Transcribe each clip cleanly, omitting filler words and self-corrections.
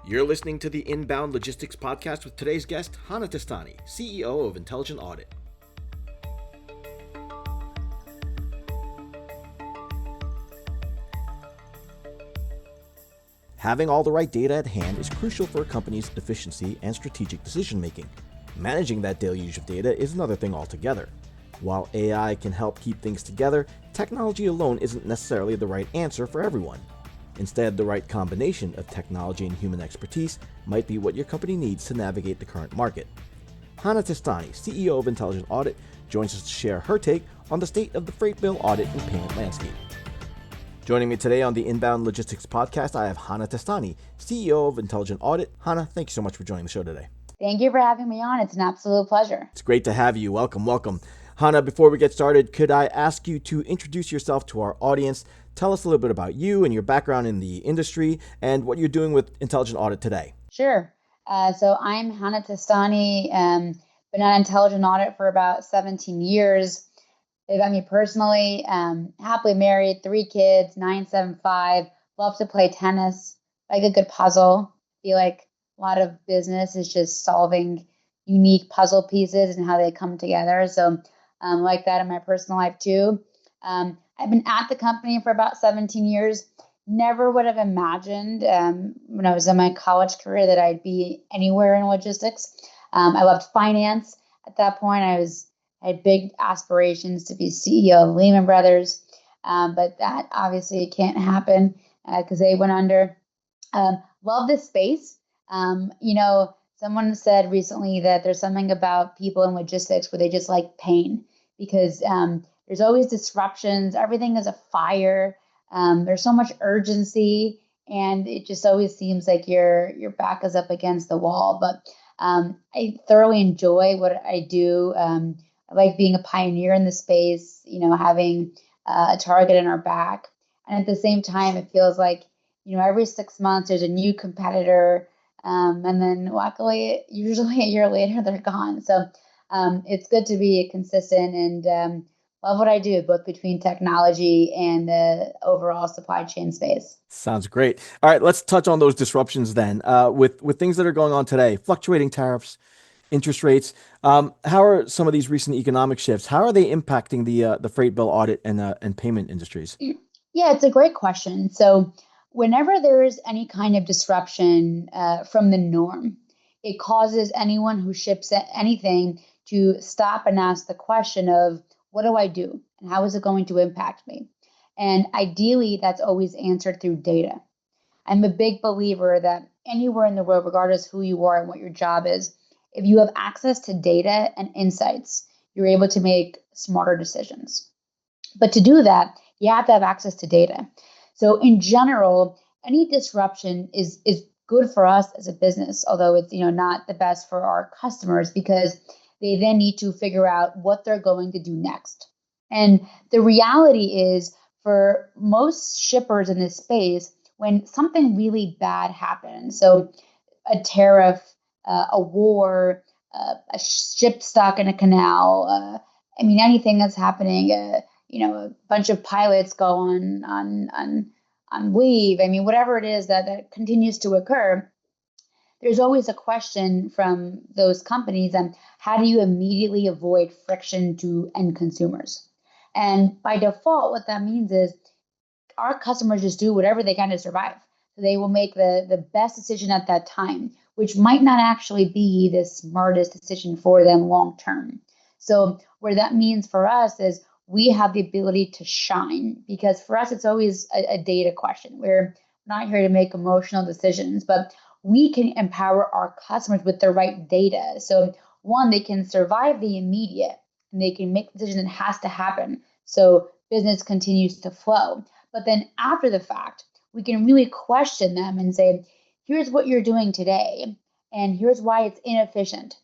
You're listening to the Inbound Logistics Podcast with today's guest, Hannah Testani, CEO of Intelligent Audit. Having all the right data at hand is crucial for a company's efficiency and strategic decision-making. Managing that deluge of data is another thing altogether. While AI can help keep things together, technology alone isn't necessarily the right answer for everyone. Instead, the right combination of technology and human expertise might be what your company needs to navigate the current market. Hannah Testani, CEO of Intelligent Audit, joins us to share her take on the state of the freight bill audit and payment landscape. Joining me today on the Inbound Logistics Podcast, I have Hannah Testani, CEO of Intelligent Audit. Hannah, thank you so much for joining the show today. Thank you for having me on. It's an absolute pleasure. It's great to have you. Welcome. Hannah, before we get started, could I ask you to introduce yourself to our audience? Tell us a little bit about you and your background in the industry and what you're doing with Intelligent Audit today. Sure. So I'm Hannah Testani, been at Intelligent Audit for about 17 years. About me personally, happily married, 3 kids, 9, 7, 5, love to play tennis, like a good puzzle. Feel like a lot of business is just solving unique puzzle pieces and how they come together. So like that in my personal life too. I've been at the company for about 17 years. Never would have imagined when I was in my college career that I'd be anywhere in logistics. I loved finance. At that point, I had big aspirations to be CEO of Lehman Brothers, but that obviously can't happen because they went under. Love this space. Someone said recently that there's something about people in logistics where they just like pain because there's always disruptions. Everything is a fire. There's so much urgency, and it just always seems like your back is up against the wall. But I thoroughly enjoy what I do. I like being a pioneer in the space, having a target in our back. And at the same time, it feels like, every 6 months there's a new competitor. And then luckily, usually a year later, they're gone. So it's good to be consistent and love what I do, both between technology and the overall supply chain space. Sounds great. All right, let's touch on those disruptions then. With things that are going on today, fluctuating tariffs, interest rates. How are some of these recent economic shifts? How are they impacting the freight bill audit and payment industries? Yeah, it's a great question. So whenever there is any kind of disruption from the norm, it causes anyone who ships anything to stop and ask the question of, what do I do? And how is it going to impact me? And ideally, that's always answered through data. I'm a big believer that anywhere in the world, regardless who you are and what your job is, if you have access to data and insights, you're able to make smarter decisions. But to do that, you have to have access to data. So in general, any disruption is good for us as a business, although it's not the best for our customers because they then need to figure out what they're going to do next. And the reality is, for most shippers in this space, when something really bad happens, so a tariff, a war, a ship stuck in a canal, anything that's happening, a bunch of pilots go on leave, whatever it is that continues to occur, there's always a question from those companies on how do you immediately avoid friction to end consumers? And by default, what that means is our customers just do whatever they can to survive. So they will make the best decision at that time, which might not actually be the smartest decision for them long term. So where that means for us is we have the ability to shine, because for us, it's always a data question. We're not here to make emotional decisions, but we can empower our customers with the right data. So one, they can survive the immediate and they can make the decision that has to happen so business continues to flow. But then after the fact, we can really question them and say, here's what you're doing today, and here's why it's inefficient.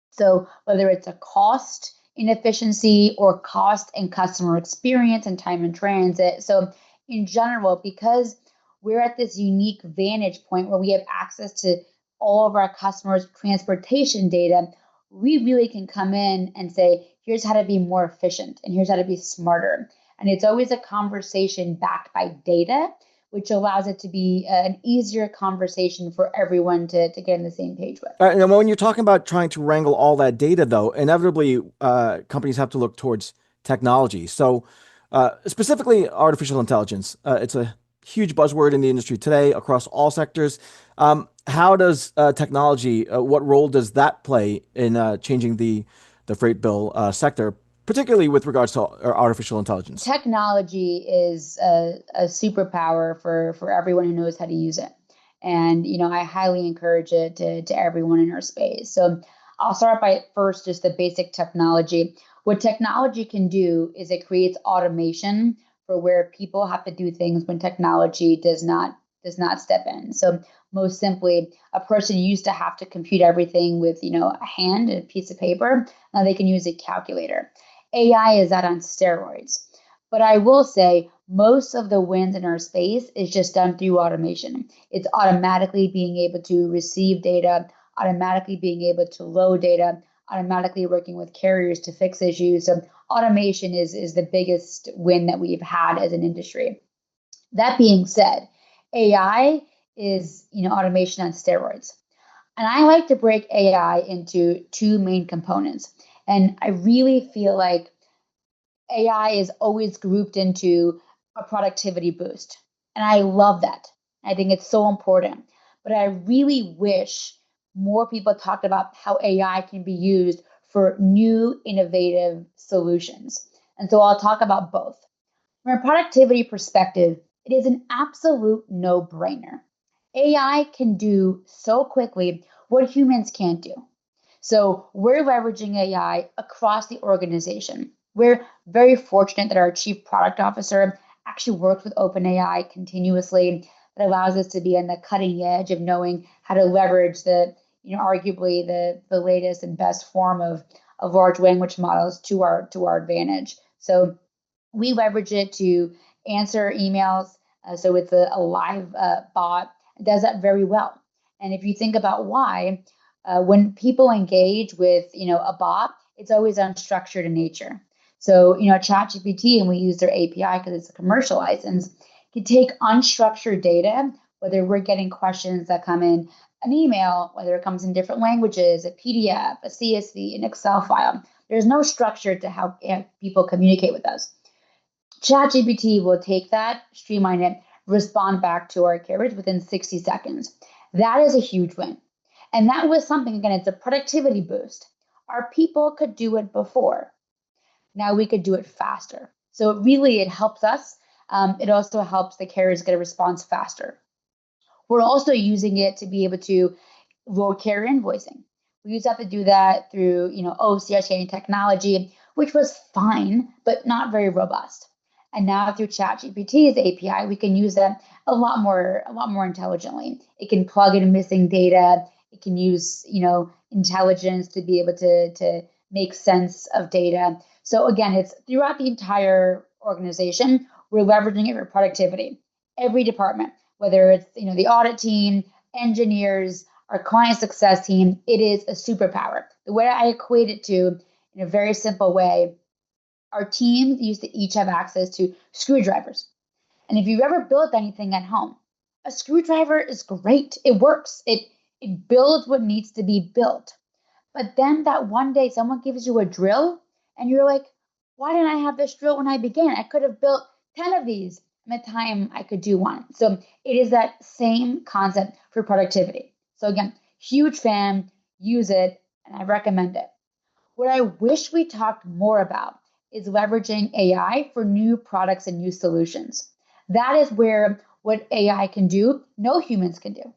So whether it's a cost inefficiency or cost and customer experience and time in transit. So in general, because we're at this unique vantage point where we have access to all of our customers' transportation data, we really can come in and say, here's how to be more efficient and here's how to be smarter. And it's always a conversation backed by data, which allows it to be an easier conversation for everyone to get on the same page with. And when you're talking about trying to wrangle all that data, though, inevitably companies have to look towards technology. So specifically artificial intelligence, it's a huge buzzword in the industry today across all sectors. How does technology, what role does that play in changing the freight bill sector, particularly with regards to artificial intelligence? Technology is a superpower for everyone who knows how to use it. And, I highly encourage it to everyone in our space. So I'll start by first just the basic technology. What technology can do is it creates automation for where people have to do things when technology does not step in. So most simply, a person used to have to compute everything with, a hand and a piece of paper. Now they can use a calculator. AI is that on steroids. But I will say most of the wins in our space is just done through automation. It's automatically being able to receive data, automatically being able to load data, automatically working with carriers to fix issues. So automation is the biggest win that we've had as an industry. That being said, AI is, automation on steroids. And I like to break AI into two main components. And I really feel like AI is always grouped into a productivity boost. And I love that. I think it's so important. But I really wish more people talked about how AI can be used for new innovative solutions. And so I'll talk about both. From a productivity perspective, it is an absolute no brainer. AI can do so quickly what humans can't do. So we're leveraging AI across the organization. We're very fortunate that our chief product officer actually works with OpenAI continuously. That allows us to be on the cutting edge of knowing how to leverage arguably the latest and best form of large language models to our advantage. So we leverage it to answer emails. So it's a live bot. It does that very well. And if you think about why, when people engage with a bot, it's always unstructured in nature. So ChatGPT, and we use their API because it's a commercial license, can take unstructured data, whether we're getting questions that come in an email, whether it comes in different languages, a PDF, a CSV, an Excel file. There's no structure to how people communicate with us. ChatGPT will take that, streamline it, respond back to our carriers within 60 seconds. That is a huge win. And that was something, again, it's a productivity boost. Our people could do it before. Now we could do it faster. So it helps us. It also helps the carriers get a response faster. We're also using it to be able to road carrier invoicing. We used to have to do that through, OCRTA technology, which was fine, but not very robust. And now through ChatGPT's API, we can use that a lot more intelligently. It can plug in missing data. It can use, intelligence to be able to make sense of data. So again, it's throughout the entire organization. We're leveraging it for productivity. Every department, whether it's the audit team, engineers, our client success team, it is a superpower. The way I equate it to, in a very simple way, our teams used to each have access to screwdrivers. And if you've ever built anything at home, a screwdriver is great. It works. It builds what needs to be built. But then that one day someone gives you a drill and you're like, why didn't I have this drill when I began? I could have built 10 of these in the time I could do one. So it is that same concept for productivity. So again, huge fan, use it, and I recommend it. What I wish we talked more about is leveraging AI for new products and new solutions. That is where what AI can do, no humans can do.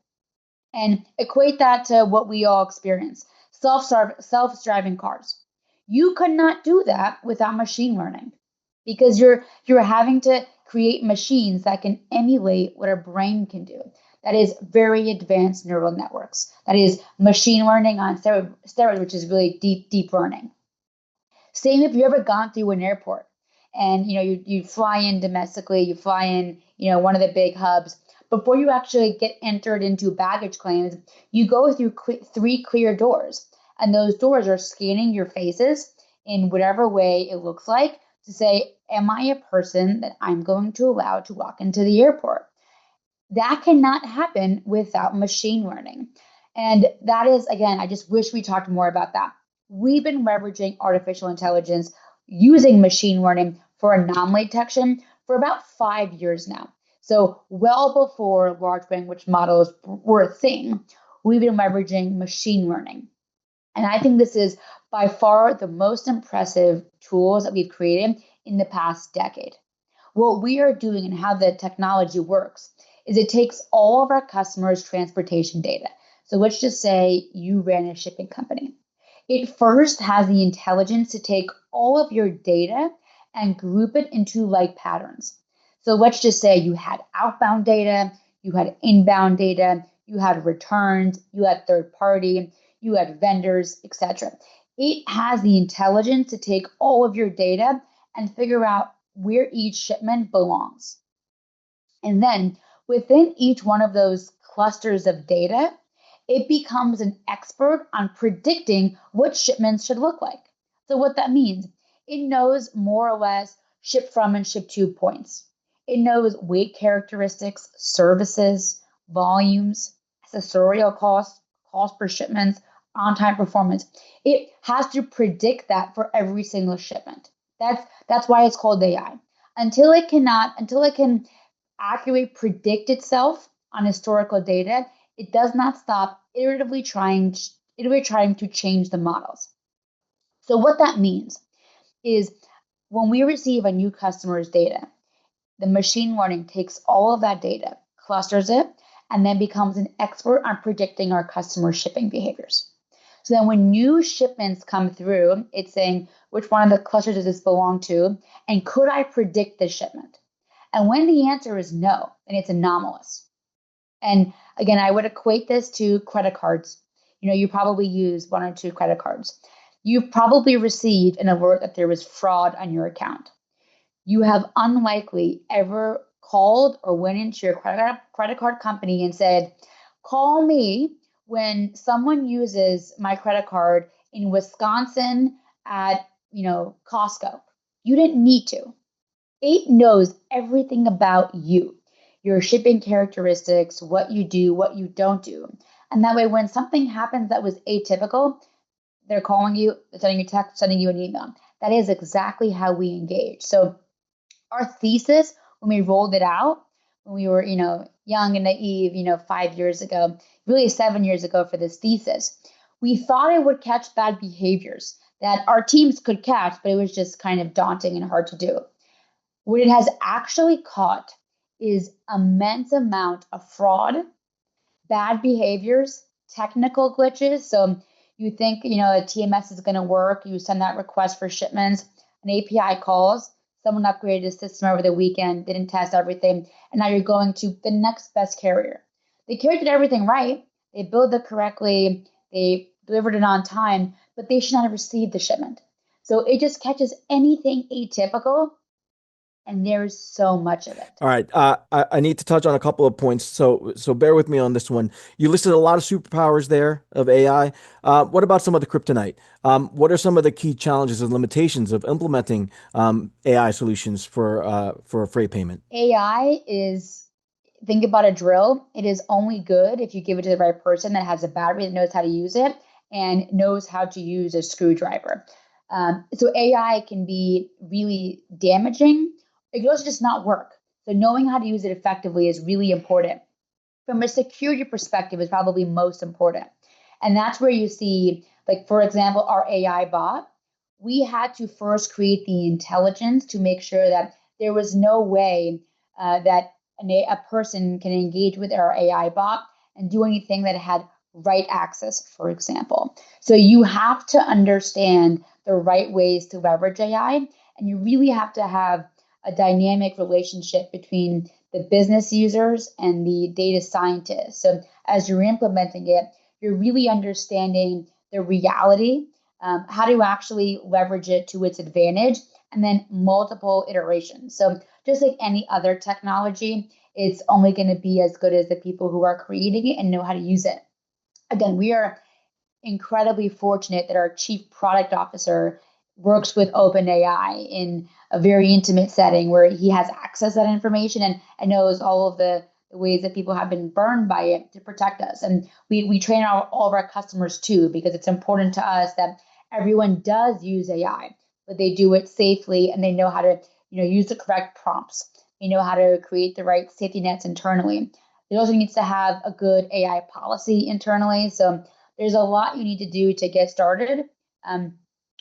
And equate that to what we all experience, self-driving cars. You could not do that without machine learning because you're having to create machines that can emulate what a brain can do. That is very advanced neural networks. That is machine learning on steroids, which is really deep learning. Same if you ever gone through an airport and you fly in domestically, you fly in one of the big hubs. Before you actually get entered into baggage claims, you go through 3 clear doors, and those doors are scanning your faces in whatever way it looks like to say, am I a person that I'm going to allow to walk into the airport? That cannot happen without machine learning. And that is, again, I just wish we talked more about that. We've been leveraging artificial intelligence using machine learning for anomaly detection for about 5 years now. So, well before large language models were a thing, we've been leveraging machine learning. And I think this is by far the most impressive tools that we've created in the past decade. What we are doing and how the technology works is it takes all of our customers' transportation data. So let's just say you ran a shipping company. It first has the intelligence to take all of your data and group it into like patterns. So let's just say you had outbound data, you had inbound data, you had returns, you had third party, you had vendors, etc. It has the intelligence to take all of your data and figure out where each shipment belongs. And then within each one of those clusters of data, it becomes an expert on predicting what shipments should look like. So, what that means, it knows more or less ship from and ship to points. It knows weight characteristics, services, volumes, accessorial costs, cost per shipment, on time performance. It has to predict that for every single shipment. That's why it's called AI. Until it can accurately predict itself on historical data, it does not stop iteratively trying to change the models. So what that means is when we receive a new customer's data, the machine learning takes all of that data, clusters it, and then becomes an expert on predicting our customer shipping behaviors. So then when new shipments come through, it's saying which one of the clusters does this belong to, and could I predict this shipment? And when the answer is no, then it's anomalous. And again, I would equate this to credit cards. You probably use one or two credit cards. You've probably received an alert that there was fraud on your account. You have unlikely ever called or went into your credit card company and said, call me when someone uses my credit card in Wisconsin at, Costco. You didn't need to. It knows everything about you, your shipping characteristics, what you do, what you don't do. And that way, when something happens that was atypical, they're calling you, sending you a text, sending you an email. That is exactly how we engage. So our thesis, when we rolled it out, when we were, young and naive, 5 years ago, really 7 years ago for this thesis, we thought it would catch bad behaviors that our teams could catch, but it was just kind of daunting and hard to do. What it has actually caught is immense amount of fraud, bad behaviors, technical glitches. So you think, a TMS is going to work. You send that request for shipments, an API calls, someone upgraded a system over the weekend, didn't test everything, and now you're going to the next best carrier. The carrier did everything right. They billed it correctly. They delivered it on time, but they should not have received the shipment. So it just catches anything atypical, and there's so much of it. All right. I need to touch on a couple of points. So bear with me on this one. You listed a lot of superpowers there of AI. What about some of the kryptonite? What are some of the key challenges and limitations of implementing AI solutions for freight payment? AI is, think about a drill. It is only good if you give it to the right person that has a battery that knows how to use it and knows how to use a screwdriver. So AI can be really damaging. It can also just not work. So knowing how to use it effectively is really important. From a security perspective, is probably most important. And that's where you see, like, for example, our AI bot, we had to first create the intelligence to make sure that there was no way that a person can engage with our AI bot and do anything that had write access, for example. So you have to understand the right ways to leverage AI, and you really have to have a dynamic relationship between the business users and the data scientists. So as you're implementing it, you're really understanding the reality, how to actually leverage it to its advantage, and then multiple iterations. So just like any other technology, it's only going to be as good as the people who are creating it and know how to use it. Again, we are incredibly fortunate that our chief product officer works with OpenAI in a very intimate setting where he has access to that information and knows all of the the ways that people have been burned by it to protect us. And we train all of our customers too, because it's important to us that everyone does use AI, but they do it safely and they know how to, use the correct prompts. They know how to create the right safety nets internally. It also needs to have a good AI policy internally. So there's a lot you need to do to get started.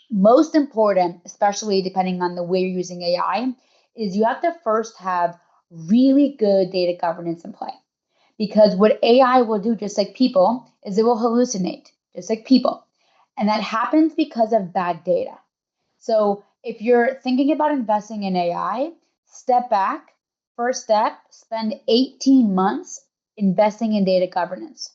Most important, especially depending on the way you're using AI, is you have to first have really good data governance in play. Because what AI will do, just like people, is it will hallucinate, just like people. And that happens because of bad data. So if you're thinking about investing in AI, step back. First step, spend 18 months investing in data governance.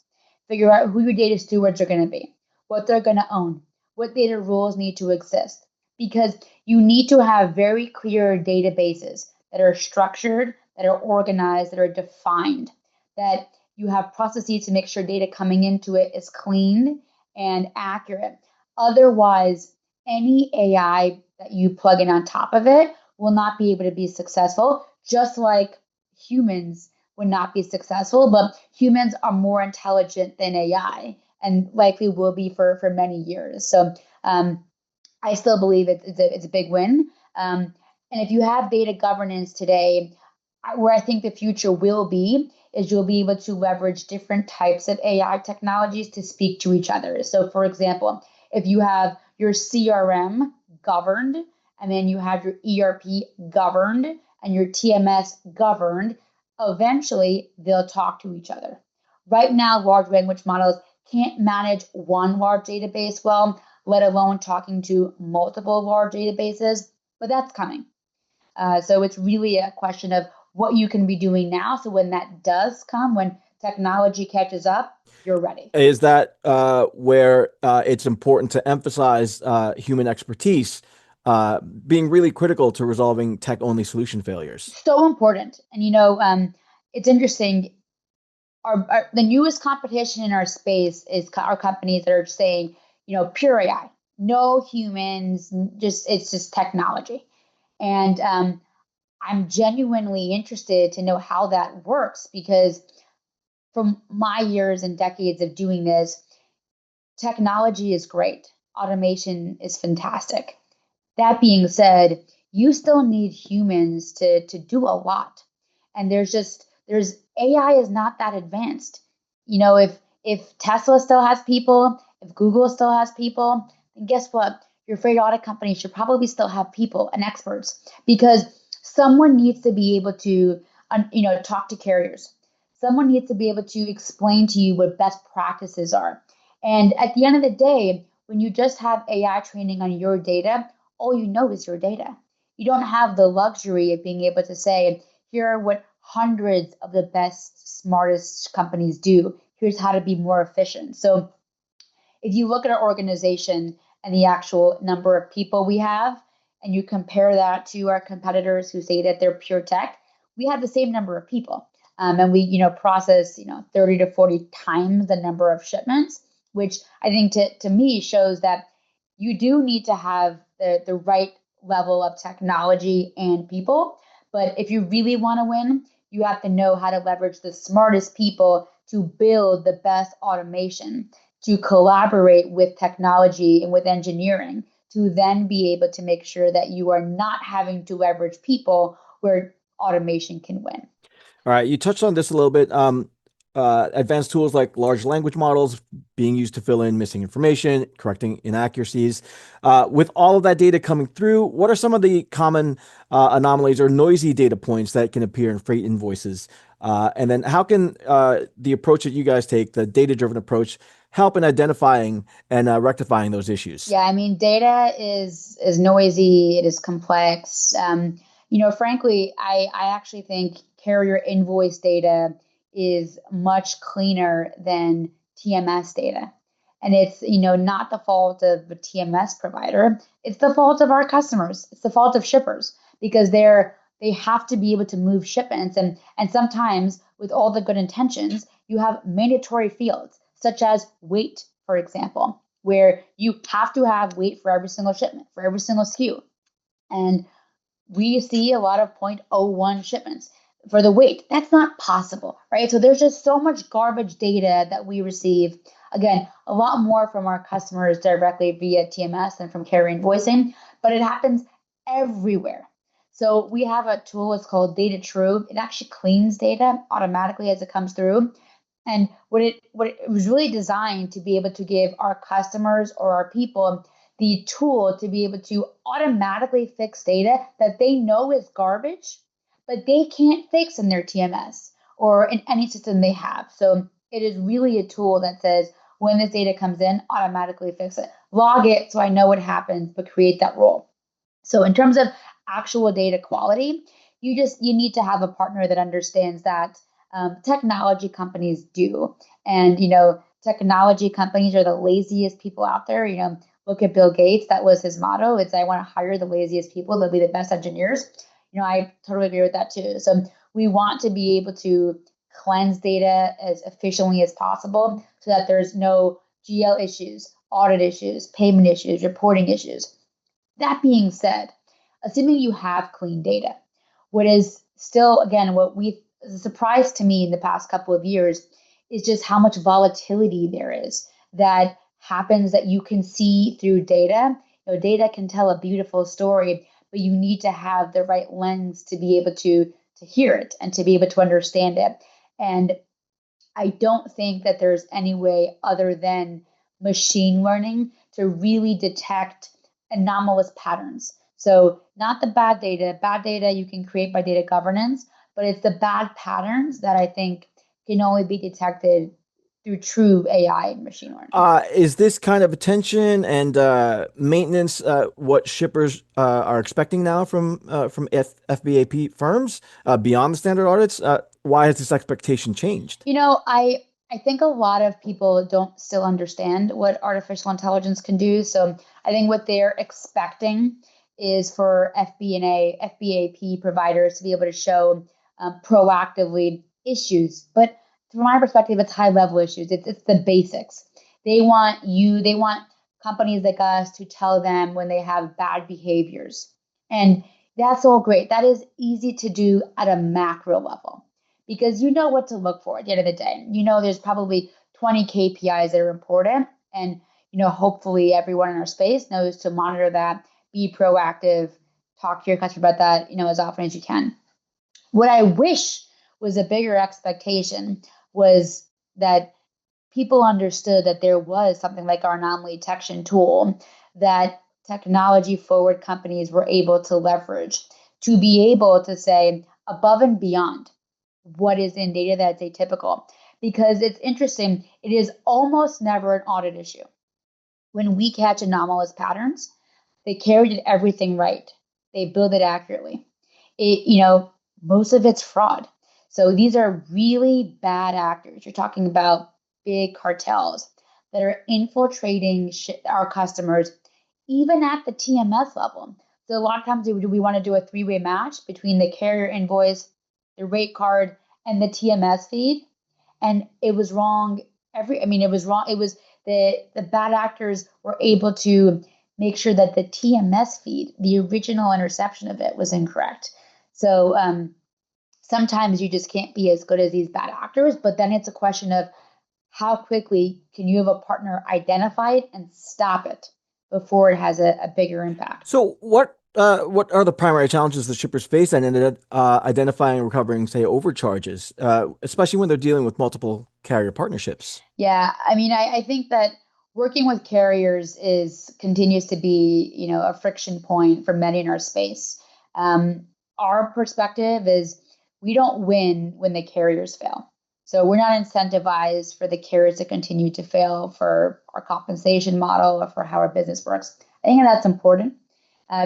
Figure out who your data stewards are going to be, what they're going to own, what data rules need to exist. Because you need to have very clear databases that are structured, that are organized, that are defined, that you have processes to make sure data coming into it is clean and accurate. Otherwise, any AI that you plug in on top of it will not be able to be successful, just like humans would not be successful. But humans are more intelligent than AI and likely will be for many years. So I still believe it's a big win. And if you have data governance today, where I think the future will be is you'll be able to leverage different types of AI technologies to speak to each other. So, for example, if you have your CRM governed, and then you have your ERP governed, and your TMS governed, eventually they'll talk to each other. Right now, large language models can't manage one large database well, let alone talking to multiple large databases, but that's coming. So it's really a question of what you can be doing now. So when that does come, when technology catches up, you're ready. Is that where it's important to emphasize human expertise being really critical to resolving tech-only solution failures? So important. And it's interesting. The newest competition in our space is our companies that are saying, pure AI, no humans, it's just technology. And I'm genuinely interested to know how that works, because from my years and decades of doing this, technology is great. Automation is fantastic. That being said, you still need humans to do a lot. And there's AI is not that advanced. If Tesla still has people, if Google still has people, then guess what? Your freight audit company should probably still have people and experts, because someone needs to be able to talk to carriers. Someone needs to be able to explain to you what best practices are. And at the end of the day, when you just have AI training on your data, all you know is your data. You don't have the luxury of being able to say, here are what hundreds of the best, smartest companies do. Here's how to be more efficient. So if you look at our organization and the actual number of people we have, and you compare that to our competitors who say that they're pure tech, we have the same number of people. And we, process, 30 to 40 times the number of shipments, which I think to me shows that you do need to have the right level of technology and people. But if you really want to win, you have to know how to leverage the smartest people to build the best automation, to collaborate with technology and with engineering, to then be able to make sure that you are not having to leverage people where automation can win. All right, you touched on this a little bit. Advanced tools like large language models being used to fill in missing information, correcting inaccuracies. With all of that data coming through, what are some of the common anomalies or noisy data points that can appear in freight invoices? And then how can the approach that you guys take, the data-driven approach, help in identifying and rectifying those issues? Yeah, I mean, data is noisy. It is complex. Frankly, I actually think carrier invoice data is much cleaner than TMS data. And it's, not the fault of the TMS provider. It's the fault of our customers. It's the fault of shippers, because they have to be able to move shipments. And sometimes with all the good intentions, you have mandatory fields, such as weight, for example, where you have to have weight for every single shipment, for every single SKU. And we see a lot of 0.01 shipments. for the weight. That's not possible, right? So there's just so much garbage data that we receive. Again, a lot more from our customers directly via TMS than from carrier invoicing, but it happens everywhere. So we have a tool, it's called Data True. It actually cleans data automatically as it comes through. And what it was really designed to be able to give our customers or our people the tool to be able to automatically fix data that they know is garbage, but they can't fix in their TMS or in any system they have. So it is really a tool that says when this data comes in, automatically fix it. Log it so I know what happens, but create that rule. So in terms of actual data quality, you need to have a partner that understands that. Technology companies do. And, technology companies are the laziest people out there. Look at Bill Gates. That was his motto. It's I want to hire the laziest people. They'll be the best engineers. I totally agree with that too. So we want to be able to cleanse data as efficiently as possible so that there's no GL issues, audit issues, payment issues, reporting issues. That being said, assuming you have clean data, what is still, again, a surprise to me in the past couple of years is just how much volatility there is that happens that you can see through data. Data can tell a beautiful story, but you need to have the right lens to be able to hear it and to be able to understand it. And I don't think that there's any way other than machine learning to really detect anomalous patterns. So not the bad data you can create by data governance, but it's the bad patterns that I think can only be detected through true AI and machine learning. Is this kind of attention and maintenance what shippers are expecting now from FBAP firms beyond the standard audits? Why has this expectation changed? I think a lot of people don't still understand what artificial intelligence can do. So I think what they're expecting is for FBAP providers to be able to show proactively issues. But from my perspective, it's high level issues. It's the basics. They want companies like us to tell them when they have bad behaviors. And that's all great. That is easy to do at a macro level because you know what to look for at the end of the day. There's probably 20 KPIs that are important. And, hopefully everyone in our space knows to monitor that, be proactive, talk to your customer about that, as often as you can. What I wish was a bigger expectation was that people understood that there was something like our anomaly detection tool that technology forward companies were able to leverage to be able to say above and beyond what is in data that's atypical. Because it's interesting, it is almost never an audit issue. When we catch anomalous patterns, they carried everything right. They build it accurately. Most of it's fraud. So these are really bad actors. You're talking about big cartels that are infiltrating our customers, even at the TMS level. So a lot of times we want to do a three-way match between the carrier invoice, the rate card, and the TMS feed. And it was wrong. It was wrong. It was the bad actors were able to make sure that the TMS feed, the original interception of it, was incorrect. So sometimes you just can't be as good as these bad actors, but then it's a question of how quickly can you have a partner identify it and stop it before it has a bigger impact. So what are the primary challenges that shippers face in identifying and recovering, say, overcharges, especially when they're dealing with multiple carrier partnerships? Yeah, I think that working with carriers continues to be, a friction point for many in our space. Our perspective is we don't win when the carriers fail. So we're not incentivized for the carriers to continue to fail for our compensation model or for how our business works. I think that's important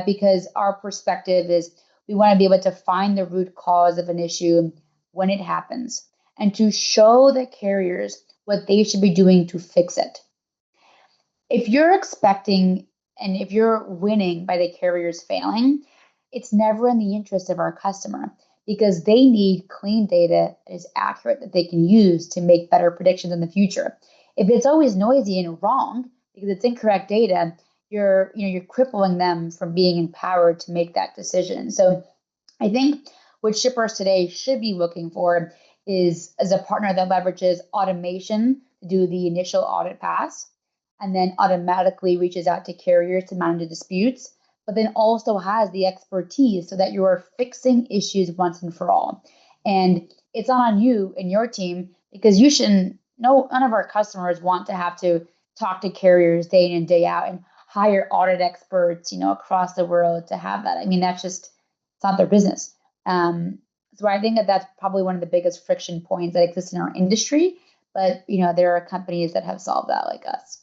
because our perspective is we want to be able to find the root cause of an issue when it happens and to show the carriers what they should be doing to fix it. If you're expecting and if you're winning by the carriers failing, it's never in the interest of our customer because they need clean data that is accurate that they can use to make better predictions in the future. If it's always noisy and wrong because it's incorrect data, you're crippling them from being empowered to make that decision. So I think what shippers today should be looking for is as a partner that leverages automation to do the initial audit pass and then automatically reaches out to carriers to manage the disputes, but then also has the expertise so that you are fixing issues once and for all. And it's not on you and your team because you shouldn't, no, none of our customers want to have to talk to carriers day in and day out and hire audit experts, across the world to have that. I mean, it's not their business. So I think that that's probably one of the biggest friction points that exists in our industry. But, there are companies that have solved that like us.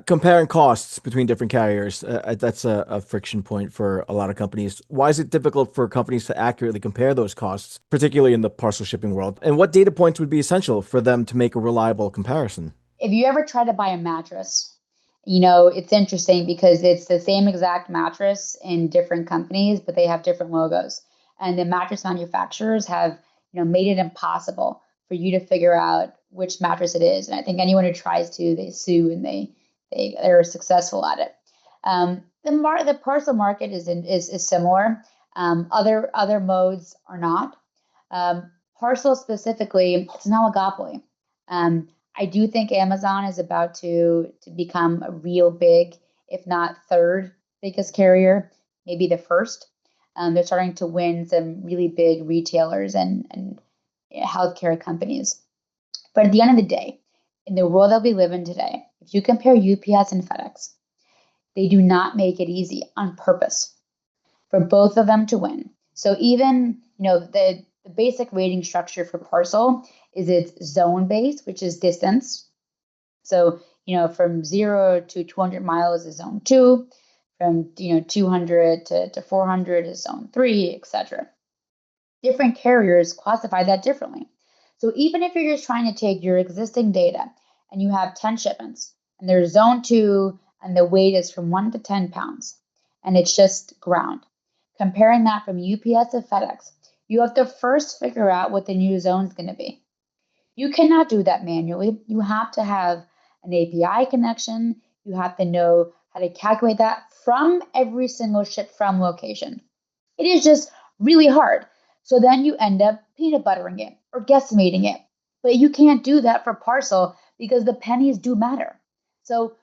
Comparing costs between different carriers, that's a friction point for a lot of companies. Why is it difficult for companies to accurately compare those costs, particularly in the parcel shipping world? And what data points would be essential for them to make a reliable comparison? If you ever try to buy a mattress, it's interesting because it's the same exact mattress in different companies, but they have different logos. And the mattress manufacturers have, made it impossible for you to figure out which mattress it is. And I think anyone who tries to, they sue and they're successful at it. The parcel market is similar. Other modes are not. Parcel specifically, it's an oligopoly. I do think Amazon is about to become a real big, if not third biggest carrier, maybe the first. They're starting to win some really big retailers and healthcare companies. But at the end of the day, in the world that we live in today, if you compare UPS and FedEx, they do not make it easy on purpose for both of them to win. So even, the basic rating structure for parcel is it's zone based, which is distance. So, from 0 to 200 miles is zone 2, from 200 to 400 is zone 3, etc. Different carriers classify that differently. So even if you're just trying to take your existing data and you have 10 shipments and there's zone 2 and the weight is from 1 to 10 pounds and it's just ground, comparing that from UPS to FedEx, you have to first figure out what the new zone is going to be. You cannot do that manually. You have to have an API connection. You have to know how to calculate that from every single ship from location. It is just really hard. So then you end up peanut buttering it or guesstimating it. But you can't do that for parcel because the pennies do matter. So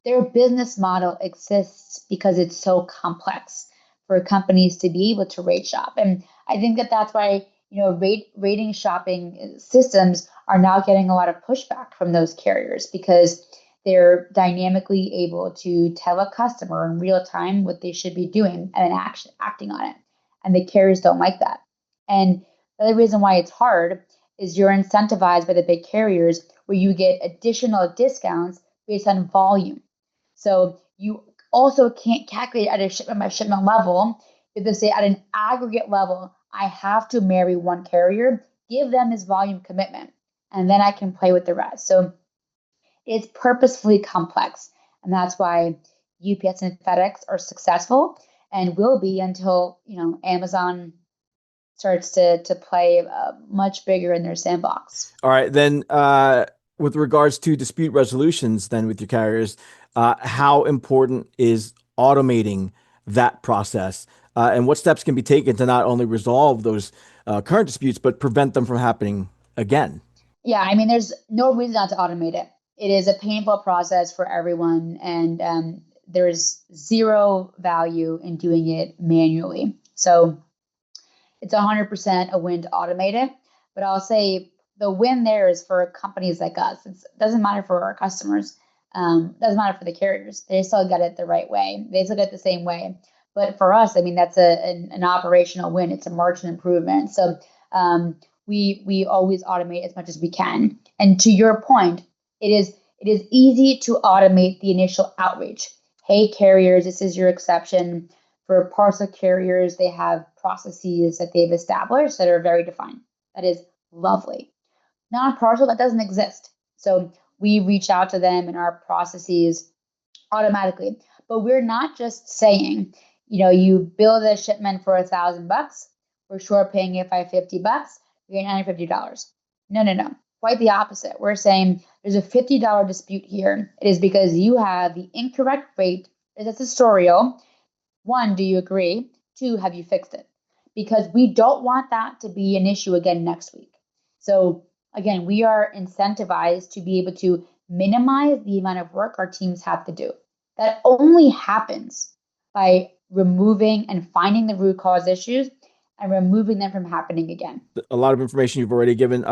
their business model exists because it's so complex for companies to be able to rate shop. And I think that that's why, rating shopping systems are now getting a lot of pushback from those carriers because they're dynamically able to tell a customer in real time what they should be doing and then acting on it. And the carriers don't like that. And the other reason why it's hard is you're incentivized by the big carriers where you get additional discounts based on volume. So you also can't calculate at a shipment by shipment level. You have to say at an aggregate level, I have to marry one carrier, give them this volume commitment, and then I can play with the rest. So it's purposefully complex. And that's why UPS and FedEx are successful and will be until, Amazon starts to play much bigger in their sandbox. All right, then with regards to dispute resolutions, then with your carriers, how important is automating that process? And what steps can be taken to not only resolve those current disputes, but prevent them from happening again? Yeah, I mean, there's no reason not to automate it. It is a painful process for everyone, and there's zero value in doing it manually. So it's 100% a win to automate it. But I'll say the win there is for companies like us. It doesn't matter for our customers. Doesn't matter for the carriers. They still get it the right way. They still get it the same way. But for us, I mean, that's an operational win. It's a margin improvement. So we always automate as much as we can. And to your point, it is easy to automate the initial outreach. Hey, carriers, this is your exception. For parcel carriers, they have processes that they've established that are very defined. That is lovely. Non-parcel, that doesn't exist. So we reach out to them in our processes automatically. But we're not just saying, you build a shipment for $1,000, we're short paying it by $50, you're getting $150. No. Quite the opposite. We're saying there's a $50 dispute here. It is because you have the incorrect rate. It's accessorial. 1, do you agree? 2, have you fixed it? because we don't want that to be an issue again next week. So again, we are incentivized to be able to minimize the amount of work our teams have to do. That only happens by removing and finding the root cause issues and removing them from happening again. A lot of information you've already given.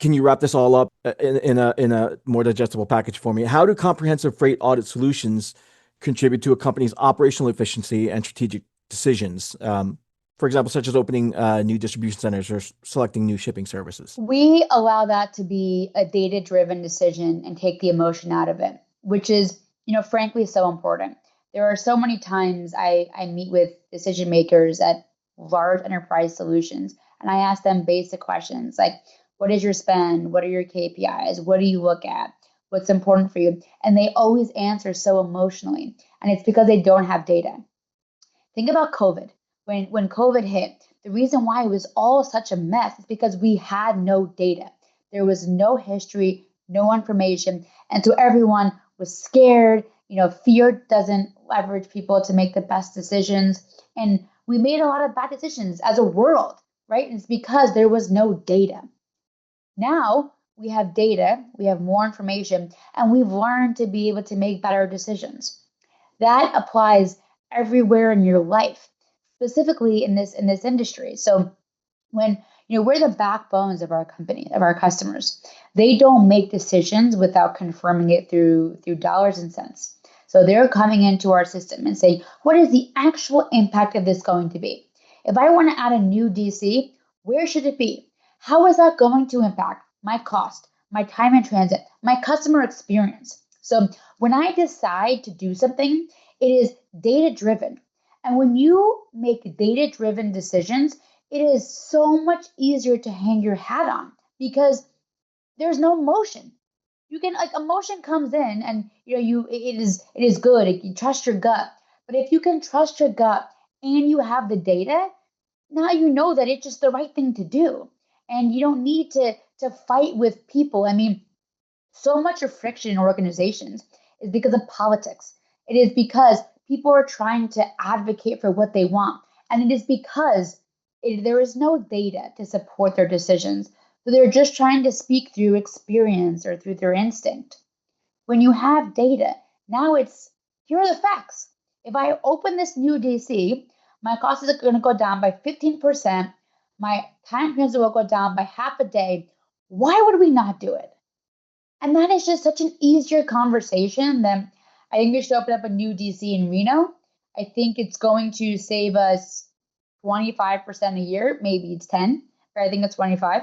Can you wrap this all up in a more digestible package for me? How do comprehensive freight audit solutions contribute to a company's operational efficiency and strategic decisions? For example, such as opening new distribution centers or selecting new shipping services. We allow that to be a data-driven decision and take the emotion out of it, which is, frankly, so important. There are so many times I meet with decision makers at large enterprise solutions, and I ask them basic questions like, what is your spend? What are your KPIs? What do you look at? What's important for you? And they always answer so emotionally. And it's because they don't have data. Think about COVID. When COVID hit, the reason why it was all such a mess is because we had no data. There was no history, no information. And so everyone was scared. Fear doesn't leverage people to make the best decisions. And we made a lot of bad decisions as a world, right? And it's because there was no data. Now we have data, we have more information, and we've learned to be able to make better decisions. That applies everywhere in your life, specifically in this industry. So when we're the backbones of our company, of our customers, they don't make decisions without confirming it through dollars and cents. So they're coming into our system and saying, what is the actual impact of this going to be? If I want to add a new DC, where should it be? How is that going to impact my cost, my time in transit, my customer experience? So when I decide to do something, it is data-driven. And when you make data-driven decisions, it is so much easier to hang your hat on because there's no emotion. You can emotion comes in and it is good. You trust your gut. But if you can trust your gut and you have the data, now you know that it's just the right thing to do. And you don't need to fight with people. I mean, so much of friction in organizations is because of politics. It is because people are trying to advocate for what they want. And it is because there is no data to support their decisions. So they're just trying to speak through experience or through their instinct. When you have data, now here are the facts. If I open this new DC, my cost is going to go down by 15%. My time transit will go down by half a day. Why would we not do it? And that is just such an easier conversation than I think we should open up a new DC in Reno. I think it's going to save us 25% a year. Maybe it's 10, but I think it's 25.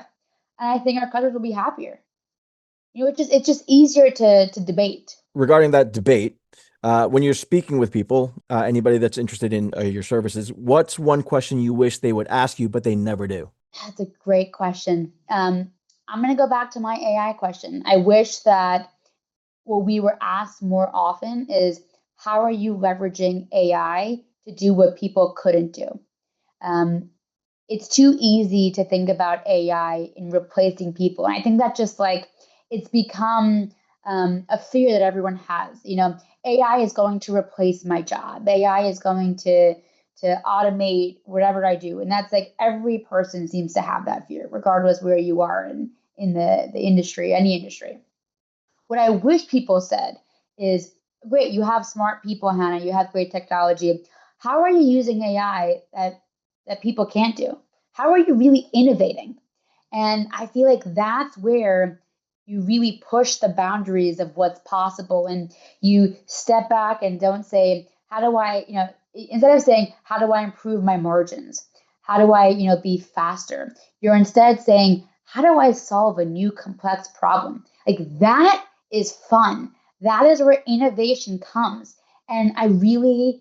And I think our customers will be happier. It's just easier to debate. Regarding that debate, when you're speaking with people, anybody that's interested in your services, what's one question you wish they would ask you, but they never do? That's a great question. I'm going to go back to my AI question. I wish that what we were asked more often is, how are you leveraging AI to do what people couldn't do? It's too easy to think about AI in replacing people. And I think that just it's become a fear that everyone has. AI is going to replace my job. AI is going to automate whatever I do. And that's every person seems to have that fear, regardless where you are in the industry, any industry. What I wish people said is, great, you have smart people, Hannah, you have great technology. How are you using AI that people can't do? How are you really innovating? And I feel like that's where you really push the boundaries of what's possible, and you step back and don't say, how do I, instead of saying, how do I improve my margins? How do I, be faster? You're instead saying, how do I solve a new complex problem? That is fun. That is where innovation comes. And I wish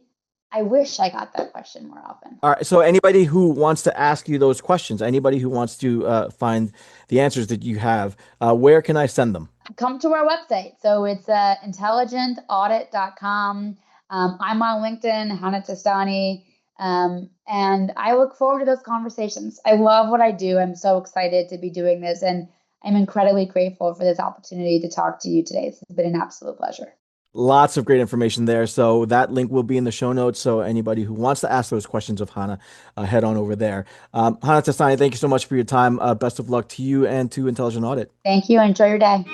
I got that question more often. All right. So anybody who wants to ask you those questions, anybody who wants to find the answers that you have, where can I send them? Come to our website. So it's intelligentaudit.com. I'm on LinkedIn, Hannah Testani. And I look forward to those conversations. I love what I do. I'm so excited to be doing this. And I'm incredibly grateful for this opportunity to talk to you today. It's been an absolute pleasure. Lots of great information there. So that link will be in the show notes. So anybody who wants to ask those questions of Hannah, head on over there. Hannah Testani, thank you so much for your time. Best of luck to you and to Intelligent Audit. Thank you. Enjoy your day.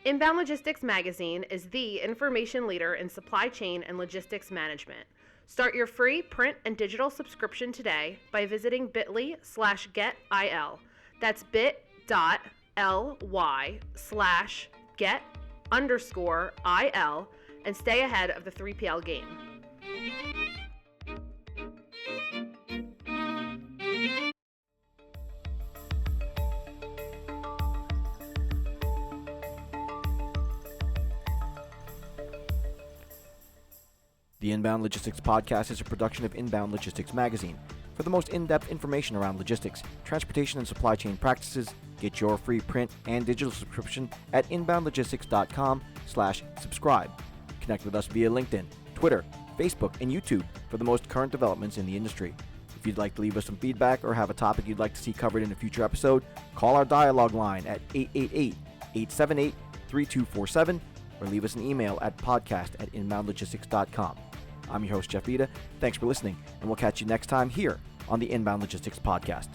Inbound Logistics Magazine is the information leader in supply chain and logistics management. Start your free print and digital subscription today by visiting bit.ly/getil. That's bit.ly/get_il and stay ahead of the 3PL game. The Inbound Logistics Podcast is a production of Inbound Logistics Magazine. For the most in-depth information around logistics, transportation, and supply chain practices, get your free print and digital subscription at inboundlogistics.com/subscribe. Connect with us via LinkedIn, Twitter, Facebook, and YouTube for the most current developments in the industry. If you'd like to leave us some feedback or have a topic you'd like to see covered in a future episode, call our dialogue line at 888-878-3247 or leave us an email at podcast@inboundlogistics.com. I'm your host, Jeff Vita. Thanks for listening, and we'll catch you next time here on the Inbound Logistics Podcast.